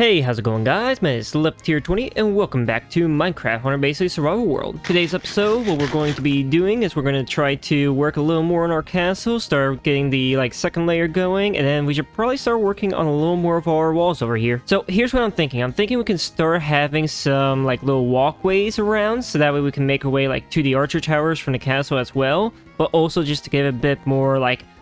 Hey, how's it going, guys? My name is LepTier20 and welcome back to Minecraft Hunter Base Survival World. Today's episode, what we're going to be doing is we're going to try to work a little more on our castle, start getting the second layer going, and then we should probably start working on a little more of our walls over here. So here's what I'm thinking. I'm thinking we can start having some little walkways around, so that way we can make our way to the archer towers from the castle as well, but also just to give a bit more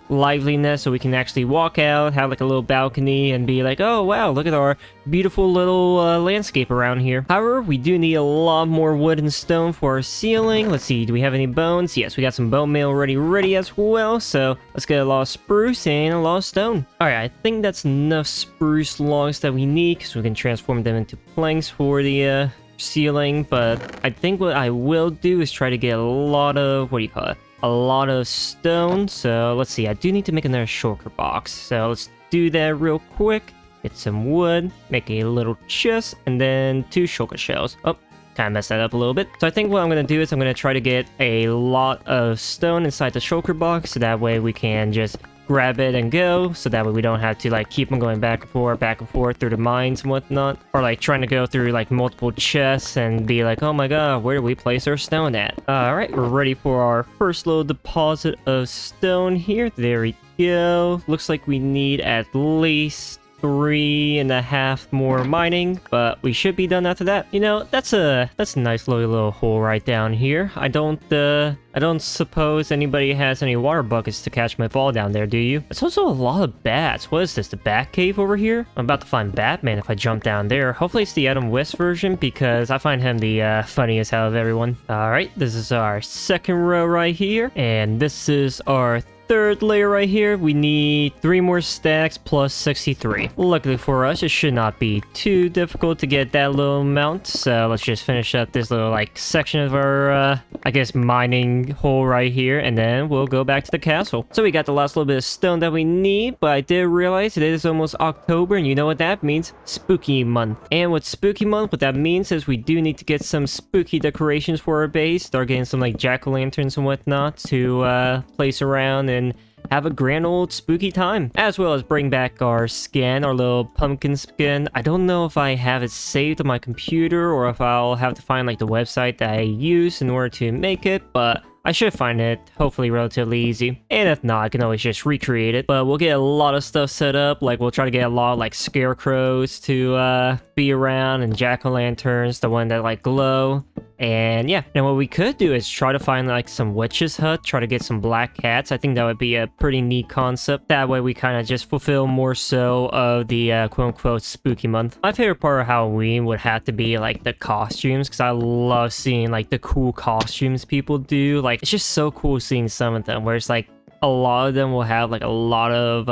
liveliness, so we can actually walk out, have a little balcony, and be oh wow, look at our beautiful little landscape around here. However, we do need a lot more wood and stone for our ceiling. Let's see, do we have any bones? Yes, we got some bone meal ready as well, so let's get a lot of spruce and a lot of stone. Alright, I think that's enough spruce logs that we need, because we can transform them into planks for the ceiling. But I think what I will do is try to get a lot of, a lot of stone. So let's see, I do need to make another shulker box, so let's do that real quick. Get some wood, make a little chest, and then 2 shulker shells. Oh, kind of messed that up a little bit. So I think what I'm going to do is I'm going to try to get a lot of stone inside the shulker box, so that way we can just grab it and go, so that way we don't have to keep on going back and forth through the mines and whatnot, or trying to go through multiple chests and be oh my god, where do we place our stone at? Alright, we're ready for our first little deposit of stone here. There we go. Looks like we need at least 3.5 more mining, but we should be done after that. You know, that's a nice little hole right down here. I don't suppose anybody has any water buckets to catch my fall down there, do you? It's also a lot of bats. What is this, the bat cave over here? I'm about to find Batman if I jump down there. Hopefully it's the Adam West version, because I find him the funniest out of everyone. Alright, this is our second row right here, and this is our third layer right here. We need 3 more stacks plus 63. Luckily for us, it should not be too difficult to get that little amount. So let's just finish up this little section of our I guess mining hole right here, and then we'll go back to the castle. So we got the last little bit of stone that we need, but I did realize it is almost October, and you know what that means? Spooky month. And with spooky month, what that means is we do need to get some spooky decorations for our base, start getting some jack-o'-lanterns and whatnot to place around and have a grand old spooky time, as well as bring back our skin, our little pumpkin skin. I don't know if I have it saved on my computer or if I'll have to find the website that I use in order to make it, but I should find it, hopefully relatively easy. And if not, I can always just recreate it. But we'll get a lot of stuff set up. We'll try to get a lot of scarecrows to be around, and jack-o'-lanterns, the one that glow. And yeah, and what we could do is try to find some witch's hut, try to get some black cats. I think that would be a pretty neat concept. That way we kind of just fulfill more so of the quote-unquote spooky month. My favorite part of Halloween would have to be the costumes, because I love seeing the cool costumes people do. It's just so cool seeing some of them, where it's a lot of them will have a lot of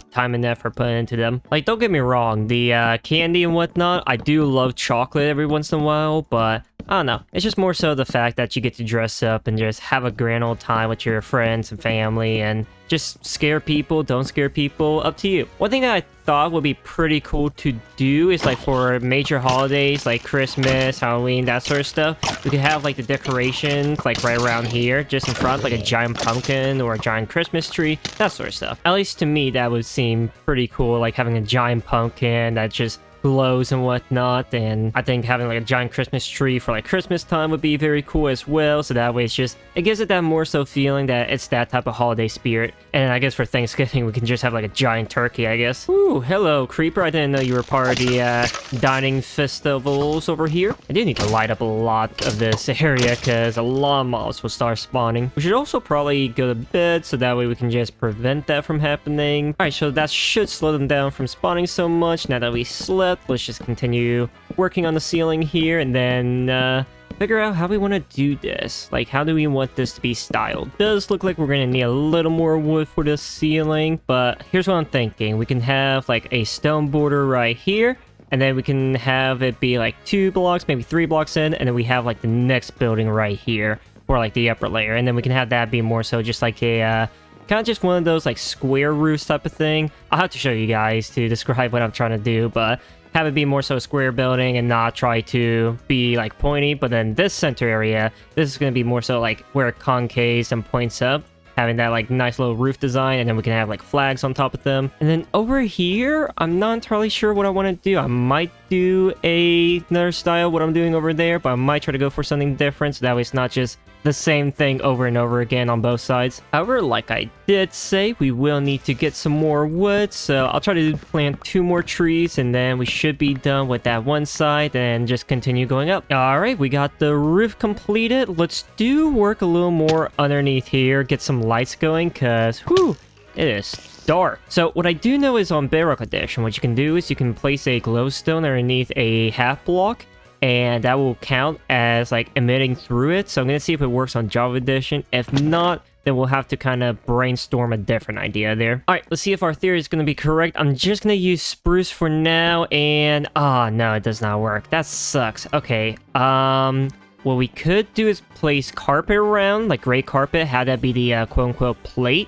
time and effort put into them. Don't get me wrong, the candy and whatnot, I do love chocolate every once in a while, but I don't know. It's just more so the fact that you get to dress up and just have a grand old time with your friends and family, and just scare people, don't scare people, up to you. One thing that I thought would be pretty cool to do is for major holidays like Christmas, Halloween, that sort of stuff, we could have the decorations right around here, just in front, a giant pumpkin or a giant Christmas tree, that sort of stuff. At least to me, that would seem pretty cool, having a giant pumpkin that just glows and whatnot. And I think having a giant Christmas tree for Christmas time would be very cool as well, so that way it gives it that more so feeling that it's that type of holiday spirit. And I guess for Thanksgiving we can just have a giant turkey, I guess. Ooh, hello creeper, I didn't know you were part of the dining festivals over here. I do need to light up a lot of this area, because a lot of mobs will start spawning. We should also probably go to bed, so that way we can just prevent that from happening. Alright, so that should slow them down from spawning so much. Now that we slept, let's just continue working on the ceiling here, and then figure out how we want to do this. How do we want this to be styled? Does look like we're going to need a little more wood for the ceiling, but here's what I'm thinking. We can have a stone border right here, and then we can have it be 2 blocks, maybe 3 blocks in, and then we have the next building right here for the upper layer, and then we can have that be more so just a kind of just one of those square roofs type of thing. I'll have to show you guys to describe what I'm trying to do, but have it be more so a square building and not try to be pointy. But then this center area, this is going to be more so where it concaves and points up. having that like nice little roof design, and then we can have like flags on top of them. And then over here, I'm not entirely sure what I want to do. I might do another style what I'm doing over there, but I might try to go for something different so that way it's not just the same thing over and over again on both sides. However, like I did say, we will need to get some more wood, so I'll try to plant 2 more trees, and then we should be done with that one side and just continue going up. All right, we got the roof completed. Let's do work a little more underneath here, get some lights going, because whew, it is dark. So what I do know is on Bedrock Edition, what you can do is you can place a glowstone underneath a half block, and that will count as like emitting through it. So I'm gonna see if it works on Java Edition. If not, then we'll have to kind of brainstorm a different idea there. All right, let's see if our theory is gonna be correct. I'm just gonna use spruce for now, and no, it does not work. That sucks. Okay, what we could do is place carpet around, like gray carpet, have that be the quote-unquote plate,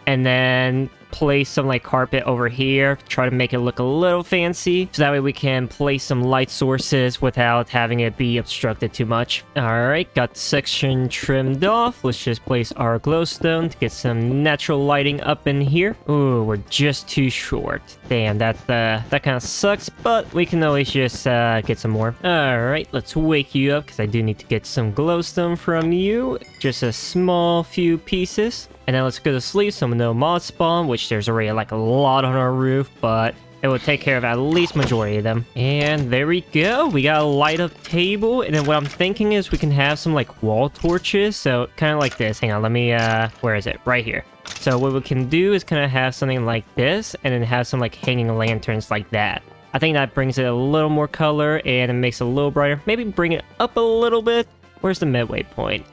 and then place some like carpet over here, try to make it look a little fancy, so that way we can place some light sources without having it be obstructed too much. All right, got the section trimmed off. Let's just place our glowstone to get some natural lighting up in here. Ooh, we're just too short. Damn, that kind of sucks, but we can always just get some more. All right, let's wake you up because I do need to get some glowstone from you. Just a small few pieces. And then let's go to sleep so no mod spawn, which there's already like a lot on our roof, but it will take care of at least majority of them. And there we go. We got a light up table. And then what I'm thinking is we can have some like wall torches. So kind of like this. Hang on, let me, where is it? Right here. So what we can do is kind of have something like this and then have some like hanging lanterns like that. I think that brings it a little more color and it makes it a little brighter. Maybe bring it up a little bit. Where's the midway point?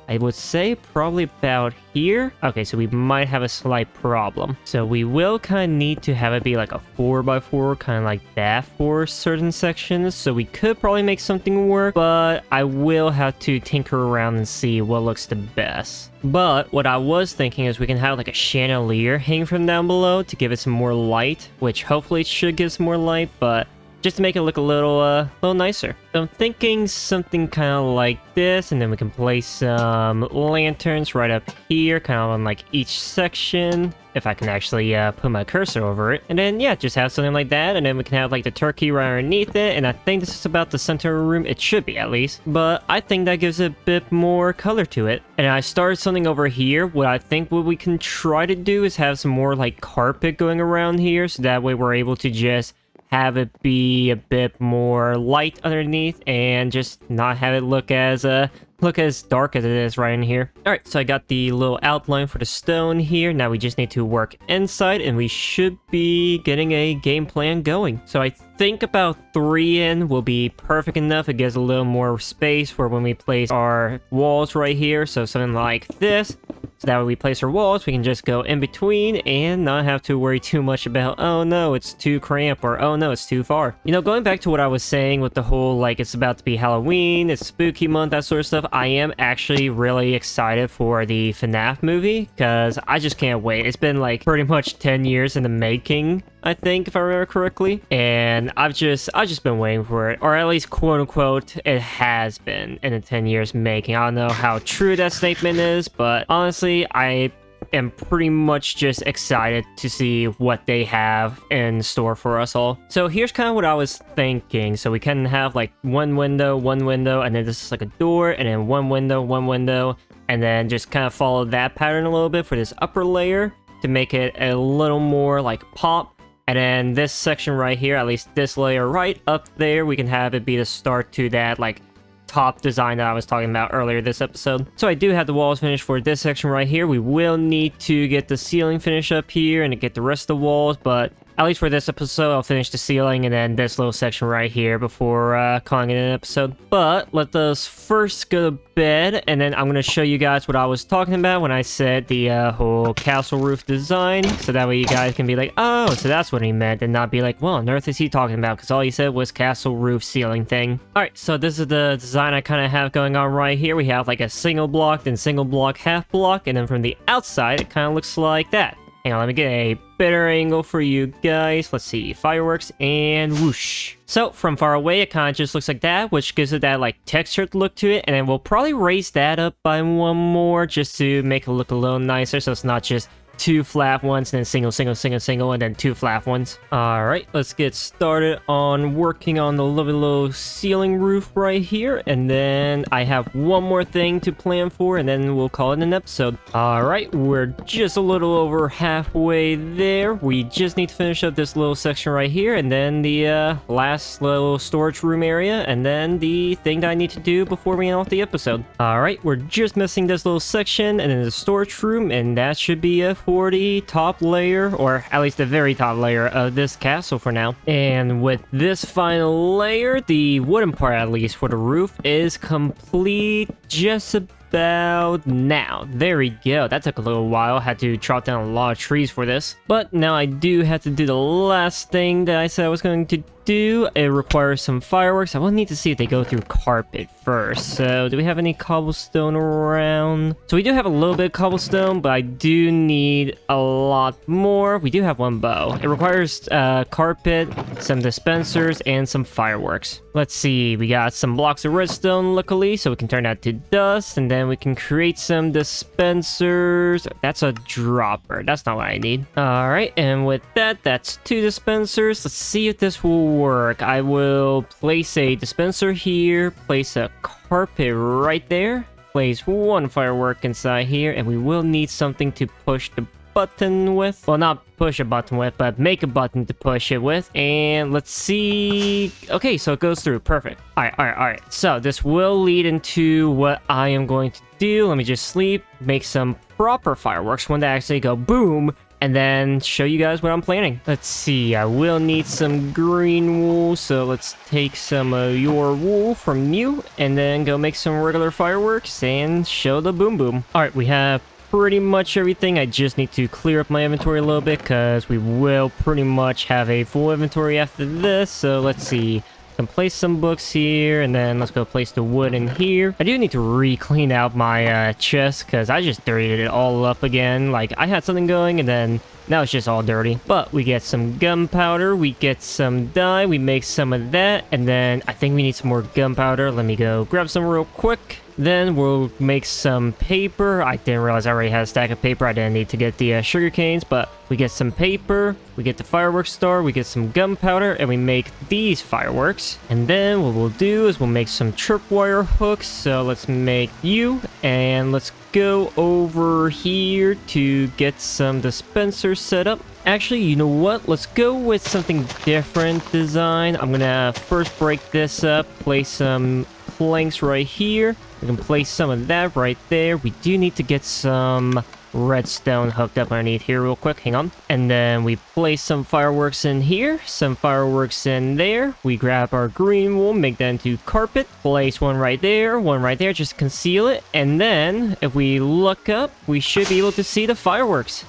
I would say probably about here. Okay, so we might have a slight problem. So we will kind of need to have it be like a 4x4, kind of like that for certain sections. So we could probably make something work, but I will have to tinker around and see what looks the best. But what I was thinking is we can have like a chandelier hang from down below to give it some more light, which hopefully should give some more light, but just to make it look a little nicer. So I'm thinking something kind of like this, and then we can place some lanterns right up here, kind of on like each section, if I can actually put my cursor over it. And then yeah, just have something like that, and then we can have like the turkey right underneath it, and I think this is about the center of the room. It should be at least, but I think that gives a bit more color to it. And I started something over here. What we can try to do is have some more like carpet going around here, so that way we're able to just have it be a bit more light underneath and just not have it look as dark as it is right in here. All right, so I got the little outline for the stone here. Now we just need to work inside and we should be getting a game plan going. So I think about 3 in will be perfect enough. It gives a little more space for when we place our walls right here. So something like this. So that when we place our walls, we can just go in between and not have to worry too much about, oh no, it's too cramped, or oh no, it's too far. You know, going back to what I was saying with the whole, like, it's about to be Halloween, it's spooky month, that sort of stuff, I am actually really excited for the FNAF movie, because I just can't wait. It's been, like, pretty much 10 years in the making, I think, if I remember correctly, and I've just been waiting for it, or at least quote-unquote, it has been in the 10 years making. I don't know how true that statement is, but honestly, I am pretty much just excited to see what they have in store for us all. So here's kind of what I was thinking. So we can have like one window, and then this is like a door, and then one window, and then just kind of follow that pattern a little bit for this upper layer to make it a little more like pop. And then this section right here, at least this layer right up there, we can have it be the start to that like top design that I was talking about earlier this episode. So I do have the walls finished for this section right here. We will need to get the ceiling finished up here and to get the rest of the walls, but at least for this episode, I'll finish the ceiling and then this little section right here before calling it an episode. But let us first go to bed, and then I'm going to show you guys what I was talking about when I said the whole castle roof design, so that way you guys can be like, oh, so that's what he meant, and not be like, what on earth is he talking about, because all he said was castle roof ceiling thing. Alright, so this is the design I kind of have going on right here. We have like a single block, then single block, half block, and then from the outside, it kind of looks like that. Hang on, let me get a better angle for you guys. Let's see, fireworks and whoosh. So from far away, it kind of just looks like that, which gives it that like textured look to it. And then we'll probably raise that up by one more just to make it look a little nicer, so it's not just two flat ones, and then single, and then two flat ones. All right, let's get started on working on the lovely little ceiling roof right here. And then I have one more thing to plan for, and then we'll call it an episode. All right, we're just a little over halfway there. We just need to finish up this little section right here, and then the last little storage room area, and then the thing that I need to do before we end off the episode. All right, we're just missing this little section, and then the storage room, and that should be a for the top layer, or at least the very top layer of this castle for now. And with this final layer, the wooden part at least for the roof is complete just about now. There we go. That took a little while. Had to chop down a lot of trees for this. But now I do have to do the last thing that I said I was going to do. It requires some fireworks. I will need to see if they go through carpet first. So do we have any cobblestone around? So we do have a little bit of cobblestone, but I do need a lot more. We do have one bow. It requires carpet, some dispensers, and some fireworks. Let's see, we got some blocks of redstone luckily, so we can turn that to dust, and then we can create some dispensers. That's a dropper. That's not what I need. All right, and with that, that's 2 dispensers. Let's see if this will work. I will place a dispenser here, place a carpet right there, place 1 firework inside here, and we will need something to push the button with. Well, not push a button with, but make a button to push it with. And let's see. Okay, so it goes through. Perfect. All right. So this will lead into what I am going to do. Let me just sleep, make some proper fireworks, one that actually go boom, and then show you guys what I'm planning. Let's see, I will need some green wool, so let's take some of your wool from you, and then go make some regular fireworks and show the boom boom. All right, we have pretty much everything. I just need to clear up my inventory a little bit, because we will pretty much have a full inventory after this. So let's see. I can place some books here, and then let's go place the wood in here. I do need to re-clean out my chest, because I just dirtied it all up again. Like, I had something going, and then now it's just all dirty. But we get some gunpowder, we get some dye, we make some of that, and then I think we need some more gunpowder. Let me go grab some real quick. Then we'll make some paper. I didn't realize I already had a stack of paper. I didn't need to get the sugar canes, but we get some paper, we get the fireworks star, we get some gunpowder, and we make these fireworks. And then what we'll do is we'll make some tripwire hooks. So let's make you, and let's go over here to get some dispensers set up. Actually, you know what? Let's go with something different design. I'm gonna first break this up, place some planks right here. We can place some of that right there. We do need to get some redstone hooked up underneath here real quick. Hang on. And then we place some fireworks in here, some fireworks in there. We grab our green wool, make that into carpet, place one right there, just conceal it. And then if we look up, we should be able to see the fireworks.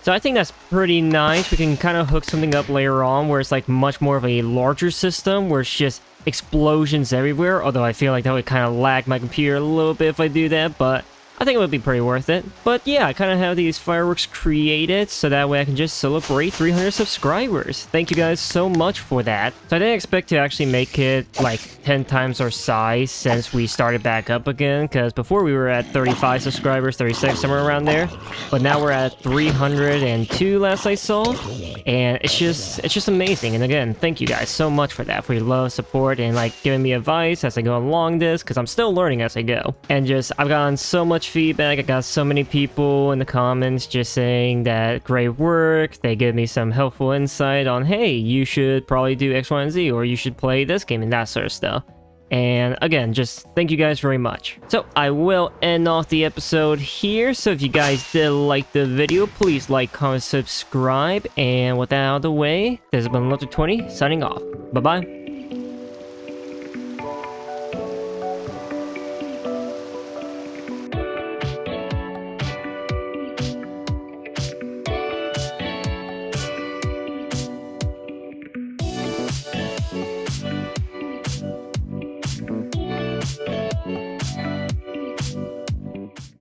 So I think that's pretty nice. We can kind of hook something up later on where it's like much more of a larger system where it's just explosions everywhere. Although I feel like that would kind of lag my computer a little bit if I do that, but I think it would be pretty worth it. But yeah, I kind of have these fireworks created so that way I can just celebrate 300 subscribers. Thank you guys so much for that. So I didn't expect to actually make it like 10 times our size since we started back up again, because before we were at 35 subscribers, 36, somewhere around there. But now we're at 302 last I saw, and it's just amazing. And again, thank you guys so much for that, for your love, support, and like giving me advice as I go along this, because I'm still learning as I go. And just, I've gotten so much feedback. I got so many people in the comments just saying that great work. They give me some helpful insight on, hey, you should probably do X, Y, and Z, or you should play this game and that sort of stuff. And again, just thank you guys very much. So I will end off the episode here. So if you guys did like the video, please like, comment, subscribe. And with that out of the way, this has been Lupter20 signing off. Bye-bye.